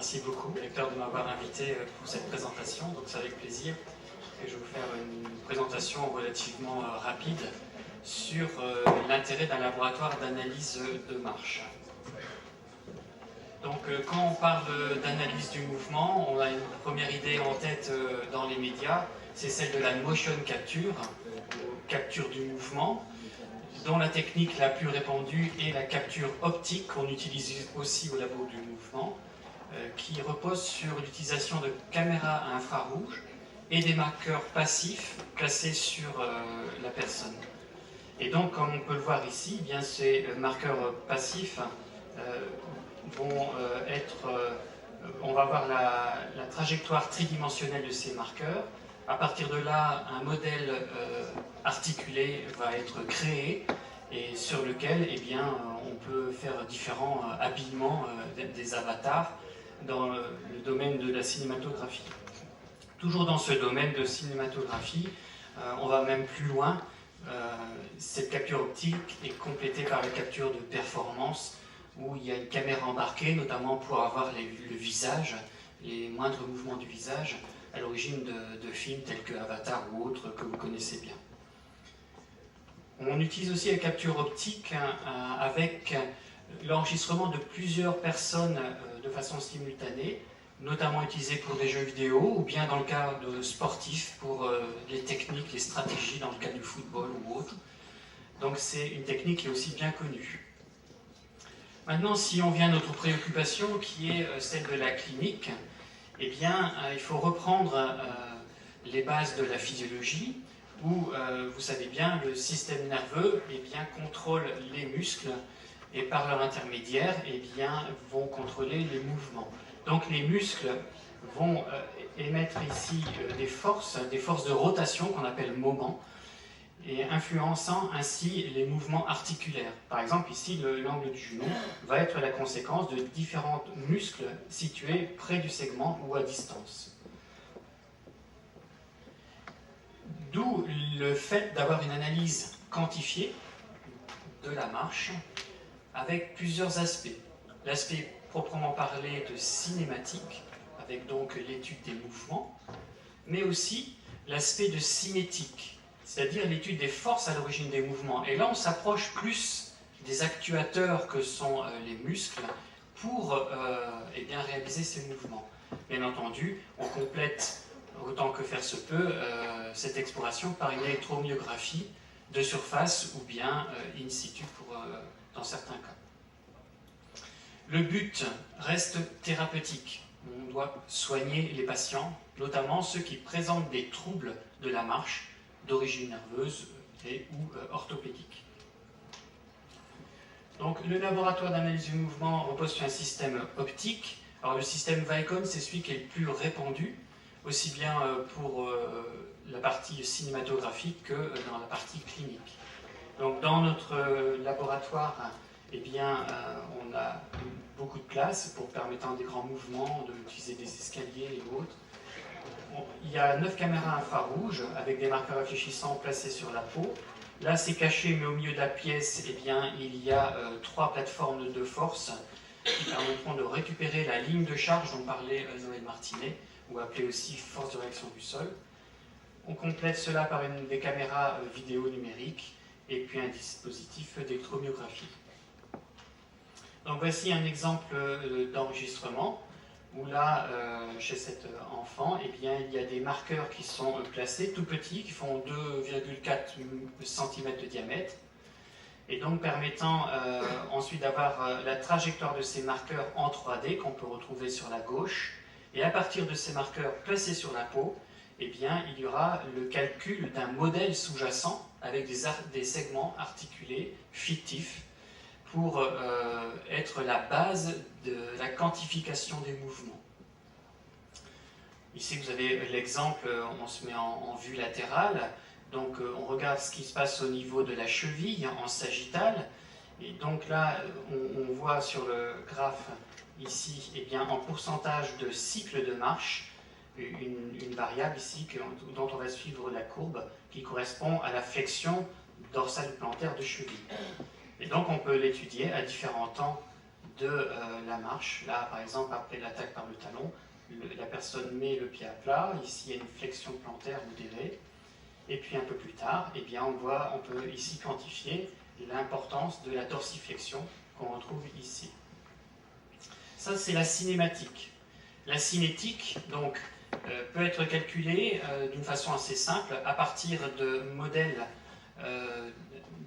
Merci beaucoup, lecteur, de m'avoir invité pour cette présentation. Donc c'est avec plaisir que je vais vous faire une présentation relativement rapide sur l'intérêt d'un laboratoire d'analyse de marche. Donc quand on parle d'analyse du mouvement, on a une première idée en tête dans les médias, c'est celle de la motion capture, capture du mouvement, dont la technique la plus répandue est la capture optique, qu'on utilise aussi au labo du mouvement, qui repose sur l'utilisation de caméras à infrarouge et des marqueurs passifs placés sur la personne. Et donc, comme on peut le voir ici, eh bien, ces marqueurs passifs vont on va voir la trajectoire tridimensionnelle de ces marqueurs. À partir de là, un modèle articulé va être créé et sur lequel eh bien, on peut faire différents habillements des avatars dans le domaine de la cinématographie. Toujours dans ce domaine de cinématographie, on va même plus loin. Cette capture optique est complétée par la capture de performance où il y a une caméra embarquée, notamment pour avoir le visage, les moindres mouvements du visage, à l'origine de films tels que Avatar ou autres que vous connaissez bien. On utilise aussi la capture optique avec l'enregistrement de plusieurs personnes de façon simultanée, notamment utilisée pour des jeux vidéo ou bien dans le cas de sportifs pour les techniques, les stratégies dans le cas du football ou autre. Donc c'est une technique qui est aussi bien connue. Maintenant, si on vient à notre préoccupation qui est celle de la clinique, eh bien, il faut reprendre les bases de la physiologie où, vous savez bien, le système nerveux eh bien, contrôle les muscles et par leur intermédiaire eh bien, vont contrôler les mouvements. Donc les muscles vont émettre ici des forces de rotation qu'on appelle moments, et influençant ainsi les mouvements articulaires. Par exemple, ici, l'angle du genou va être la conséquence de différents muscles situés près du segment ou à distance. D'où le fait d'avoir une analyse quantifiée de la marche avec plusieurs aspects. L'aspect proprement parlé de cinématique, avec donc l'étude des mouvements, mais aussi l'aspect de cinétique, c'est-à-dire l'étude des forces à l'origine des mouvements. Et là, on s'approche plus des actuateurs que sont les muscles pour eh bien, réaliser ces mouvements. Bien entendu, on complète autant que faire se peut cette exploration par une électromyographie de surface ou bien in situ dans certains cas. Le but reste thérapeutique. On doit soigner les patients, notamment ceux qui présentent des troubles de la marche d'origine nerveuse et ou orthopédique. Donc, le laboratoire d'analyse du mouvement repose sur un système optique. Alors, le système Vicon, c'est celui qui est le plus répandu, aussi bien pour la partie cinématographique que dans la partie clinique. Donc, dans notre laboratoire, eh bien, on a beaucoup de place pour permettre des grands mouvements, d'utiliser des escaliers et autres. Il y a 9 caméras infrarouges avec des marqueurs réfléchissants placés sur la peau. Là, c'est caché, mais au milieu de la pièce, eh bien, il y a 3 plateformes de force qui permettront de récupérer la ligne de charge dont parlait Noël Martinet, ou appelée aussi force de réaction du sol. On complète cela par des caméras vidéo numériques et puis un dispositif d'électromyographie. Donc voici un exemple d'enregistrement où là, chez cet enfant, eh bien, il y a des marqueurs qui sont placés tout petits, qui font 2,4 cm de diamètre, et donc permettant ensuite d'avoir la trajectoire de ces marqueurs en 3D qu'on peut retrouver sur la gauche, et à partir de ces marqueurs placés sur la peau, eh bien, il y aura le calcul d'un modèle sous-jacent avec des segments articulés fictifs, pour être la base de la quantification des mouvements. Ici, vous avez l'exemple, on se met en vue latérale, donc on regarde ce qui se passe au niveau de la cheville en sagittale, et donc là, on voit sur le graphe ici, eh bien, en pourcentage de cycle de marche, une variable ici dont on va suivre la courbe, qui correspond à la flexion dorsale plantaire de cheville. Et donc on peut l'étudier à différents temps de la marche. Là, par exemple, après l'attaque par le talon, la personne met le pied à plat. Ici, il y a une flexion plantaire modérée. Et puis un peu plus tard, eh bien, on peut ici quantifier l'importance de la dorsiflexion qu'on retrouve ici. Ça, c'est la cinématique. La cinétique, donc, peut être calculée d'une façon assez simple à partir de modèles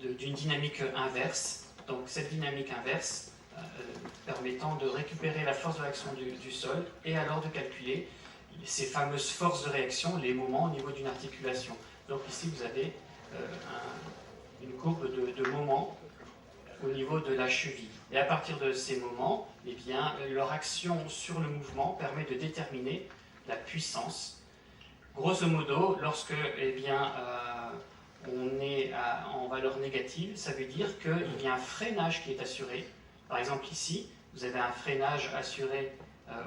d'une dynamique inverse. Donc, cette dynamique inverse permettant de récupérer la force de réaction du sol et alors de calculer ces fameuses forces de réaction, les moments au niveau d'une articulation. Donc ici, vous avez une courbe de moments au niveau de la cheville. Et à partir de ces moments, eh bien, leur action sur le mouvement permet de déterminer la puissance. Grosso modo, lorsque eh bien, on est en valeur négative, ça veut dire qu'il y a un freinage qui est assuré. Par exemple ici, vous avez un freinage assuré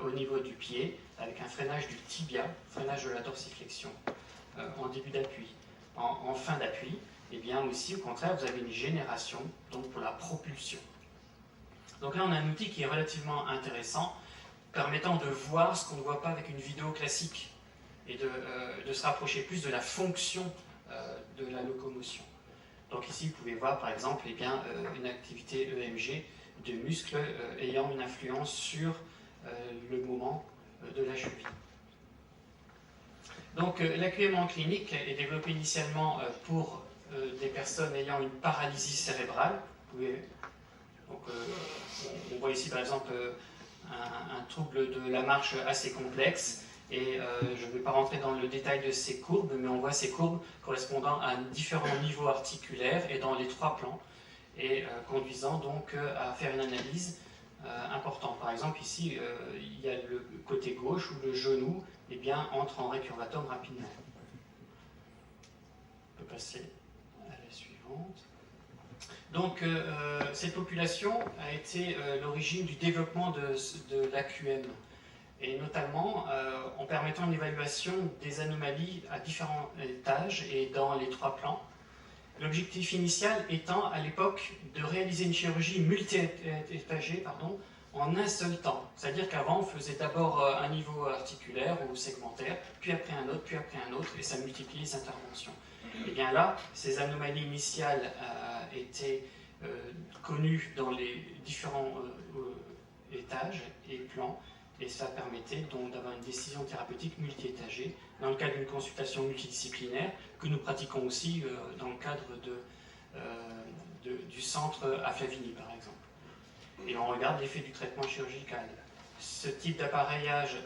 au niveau du pied, avec un freinage du tibia, freinage de la dorsiflexion, en début d'appui. En fin d'appui, et bien aussi, au contraire, vous avez une génération, donc pour la propulsion. Donc là, on a un outil qui est relativement intéressant, permettant de voir ce qu'on ne voit pas avec une vidéo classique, et de se rapprocher plus de la fonction de la locomotion. Donc ici, vous pouvez voir, par exemple, eh bien, une activité EMG de muscles ayant une influence sur le moment de la cheville. Donc l'AQM en clinique est développé initialement pour des personnes ayant une paralysie cérébrale. Donc, on voit ici par exemple un trouble de la marche assez complexe, et je ne vais pas rentrer dans le détail de ces courbes, mais on voit ces courbes correspondant à différents niveaux articulaires et dans les 3 plans, et conduisant donc à faire une analyse importante. Par exemple ici, il y a le côté gauche où le genou eh bien, entre en récurvatum rapidement. On peut passer à la suivante. Donc, cette population a été l'origine du développement de l'AQM, et notamment en permettant une évaluation des anomalies à différents étages et dans les 3 plans. L'objectif initial étant, à l'époque, de réaliser une chirurgie multi-étagée en un seul temps. C'est-à-dire qu'avant, on faisait d'abord un niveau articulaire ou segmentaire, puis après un autre, puis après un autre, et ça multipliait les interventions. Et bien là, ces anomalies initiales étaient connues dans les différents étages et plans, et ça permettait donc d'avoir une décision thérapeutique multi-étagée dans le cadre d'une consultation multidisciplinaire que nous pratiquons aussi dans le cadre du centre à Flavigny, par exemple. Et on regarde l'effet du traitement chirurgical. Ce type d'appareillage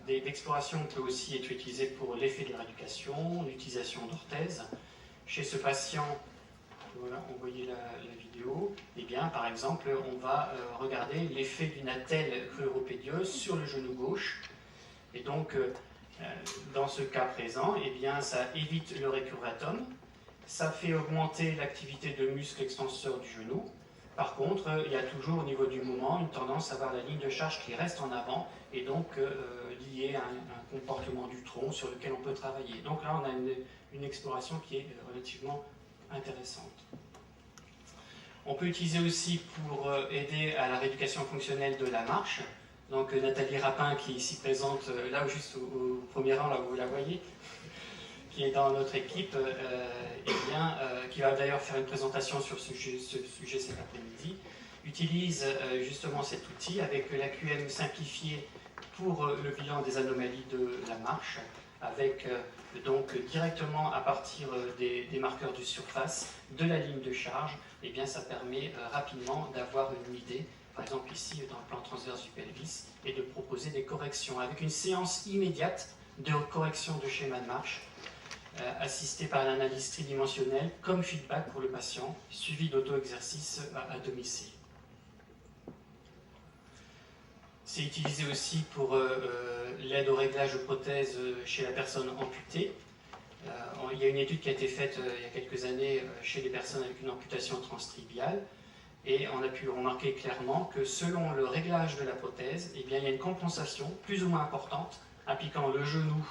d'exploration peut aussi être utilisé pour l'effet de la rééducation, l'utilisation d'orthèses. Chez ce patient, voilà, on voyait la vidéo, et bien, par exemple, on va regarder l'effet d'une attelle cruropédieuse sur le genou gauche. Et donc, dans ce cas présent, eh bien, ça évite le récurvatum, ça fait augmenter l'activité de muscle extenseur du genou. Par contre, il y a toujours au niveau du moment une tendance à avoir la ligne de charge qui reste en avant et donc liée à un comportement du tronc sur lequel on peut travailler. Donc là, on a une exploration qui est relativement intéressante. On peut utiliser aussi pour aider à la rééducation fonctionnelle de la marche. Donc Nathalie Rapin, qui est ici présente, là juste au premier rang, là où vous la voyez, qui est dans notre équipe, qui va d'ailleurs faire une présentation sur ce sujet cet après-midi, utilise justement cet outil avec l'AQM simplifié pour le bilan des anomalies de la marche, avec donc directement à partir des marqueurs de surface de la ligne de charge, et bien ça permet rapidement d'avoir une idée, par exemple ici dans le plan transverse du pelvis, et de proposer des corrections avec une séance immédiate de correction de schéma de marche, assisté par l'analyse tridimensionnelle comme feedback pour le patient, suivi d'auto-exercice à domicile. C'est utilisé aussi pour l'aide au réglage de prothèses chez la personne amputée. Il y a une étude qui a été faite il y a quelques années chez les personnes avec une amputation transtribiale, et on a pu remarquer clairement que selon le réglage de la prothèse, eh bien, il y a une compensation plus ou moins importante impliquant le genou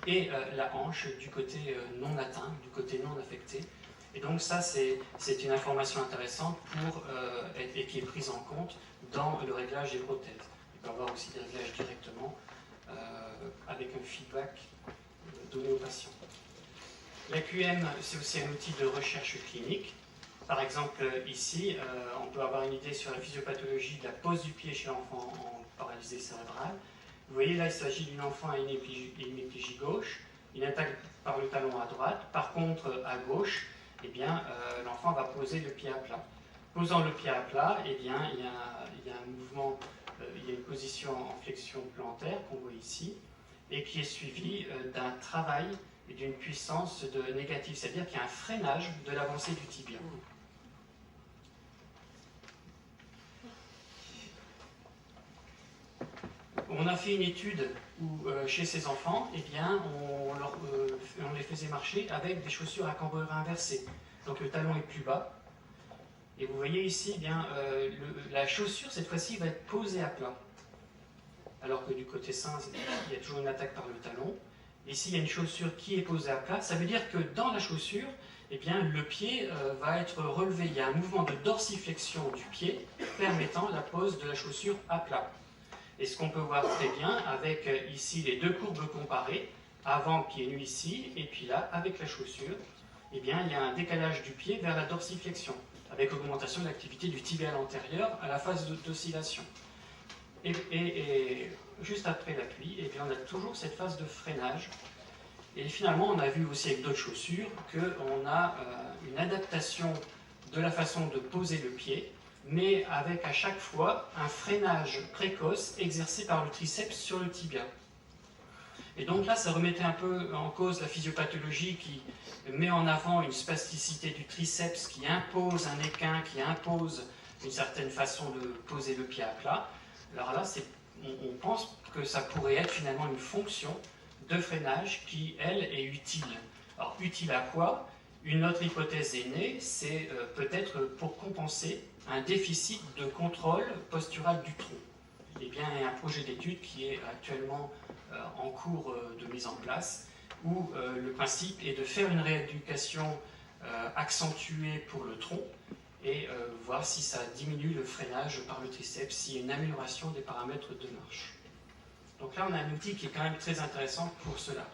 et la hanche du côté non atteint, du côté non affecté. Et donc ça, c'est une information intéressante et qui est prise en compte dans le réglage des prothèses. Il peut y avoir aussi des réglages directement avec un feedback donné au patient. L'AQM, c'est aussi un outil de recherche clinique. Par exemple, ici, on peut avoir une idée sur la physiopathologie de la pose du pied chez l'enfant en paralysé cérébrale. Vous voyez, là, il s'agit d'une enfant à hémiplégie gauche, une attaque par le talon à droite. Par contre, à gauche, eh bien, l'enfant va poser le pied à plat. Posant le pied à plat, eh bien, il y a un mouvement, il y a une position en flexion plantaire qu'on voit ici, et qui est suivie d'un travail et d'une puissance négative, c'est-à-dire qu'il y a un freinage de l'avancée du tibia. On a fait une étude où, chez ces enfants, eh bien, on les faisait marcher avec des chaussures à cambrure inversée. Donc le talon est plus bas. Et vous voyez ici, eh bien, la chaussure, cette fois-ci, va être posée à plat. Alors que du côté sain, il y a toujours une attaque par le talon. Ici, il y a une chaussure qui est posée à plat. Ça veut dire que dans la chaussure, eh bien, le pied va être relevé. Il y a un mouvement de dorsiflexion du pied permettant la pose de la chaussure à plat. Et ce qu'on peut voir très bien avec ici les deux courbes comparées, avant pied nu ici, et puis là, avec la chaussure, eh bien, il y a un décalage du pied vers la dorsiflexion, avec augmentation de l'activité du tibial antérieur à la phase d'oscillation. Et juste après l'appui, eh bien, on a toujours cette phase de freinage. Et finalement, on a vu aussi avec d'autres chaussures qu'on a une adaptation de la façon de poser le pied, mais avec à chaque fois un freinage précoce exercé par le triceps sur le tibia. Et donc là, ça remettait un peu en cause la physiopathologie qui met en avant une spasticité du triceps qui impose un équin, qui impose une certaine façon de poser le pied à plat. Alors là, on pense que ça pourrait être finalement une fonction de freinage qui, elle, est utile. Alors, utile à quoi? Une autre hypothèse est née, c'est peut-être pour compenser un déficit de contrôle postural du tronc. Eh bien, il y a un projet d'étude qui est actuellement en cours de mise en place, où le principe est de faire une rééducation accentuée pour le tronc et voir si ça diminue le freinage par le triceps, s'il y a une amélioration des paramètres de marche. Donc là, on a un outil qui est quand même très intéressant pour cela.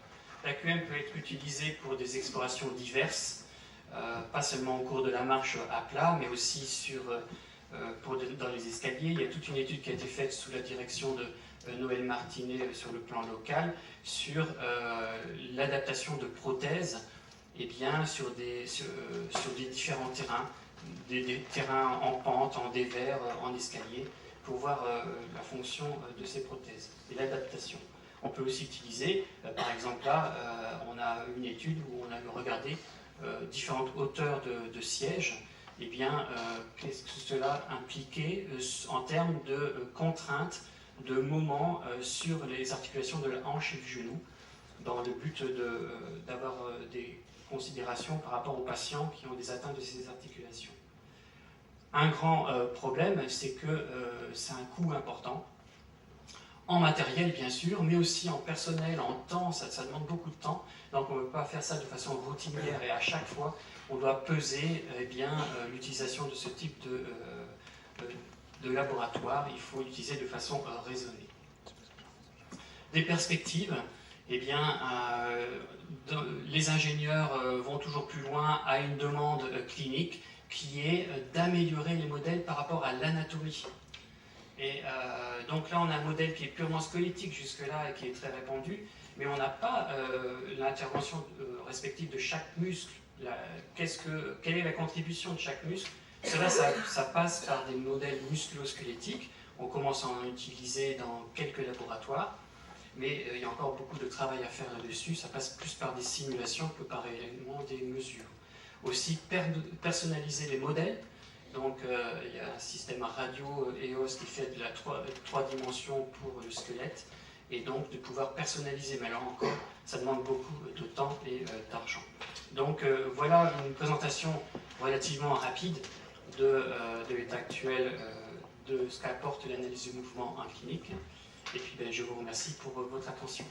L'AQM peut être utilisé pour des explorations diverses, pas seulement au cours de la marche à plat, mais aussi dans les escaliers. Il y a toute une étude qui a été faite sous la direction de Noël Martinet sur le plan local sur l'adaptation de prothèses sur des différents terrains, des terrains en pente, en dévers, en escalier, pour voir la fonction de ces prothèses et l'adaptation. On peut aussi utiliser, par exemple là, on a une étude où on a regardé différentes hauteurs de sièges, et bien, qu'est-ce que cela impliquait en termes de contraintes, de moments sur les articulations de la hanche et du genou, dans le but d'avoir des considérations par rapport aux patients qui ont des atteintes de ces articulations. Un grand problème, c'est que c'est un coût important, en matériel bien sûr, mais aussi en personnel, en temps, ça demande beaucoup de temps, donc on ne peut pas faire ça de façon routinière et à chaque fois on doit peser l'utilisation de ce type de laboratoire, il faut l'utiliser de façon raisonnée. Des perspectives, eh bien, les ingénieurs vont toujours plus loin à une demande clinique qui est d'améliorer les modèles par rapport à l'anatomie. Et donc là, on a un modèle qui est purement squelettique jusque-là et qui est très répandu, mais on n'a pas l'intervention respective de chaque muscle. Quelle est la contribution de chaque muscle? Cela, ça passe par des modèles musculo-squelettiques. On commence à en utiliser dans quelques laboratoires, mais il y a encore beaucoup de travail à faire là-dessus. Ça passe plus par des simulations que par réellement des mesures. Aussi, personnaliser les modèles. Donc, il y a un système radio EOS qui fait de la 3 dimensions pour le squelette, et donc de pouvoir personnaliser. Mais alors encore, ça demande beaucoup de temps et d'argent. Donc, voilà une présentation relativement rapide de l'état actuel de ce qu'apporte l'analyse du mouvement en clinique. Et puis, je vous remercie pour votre attention.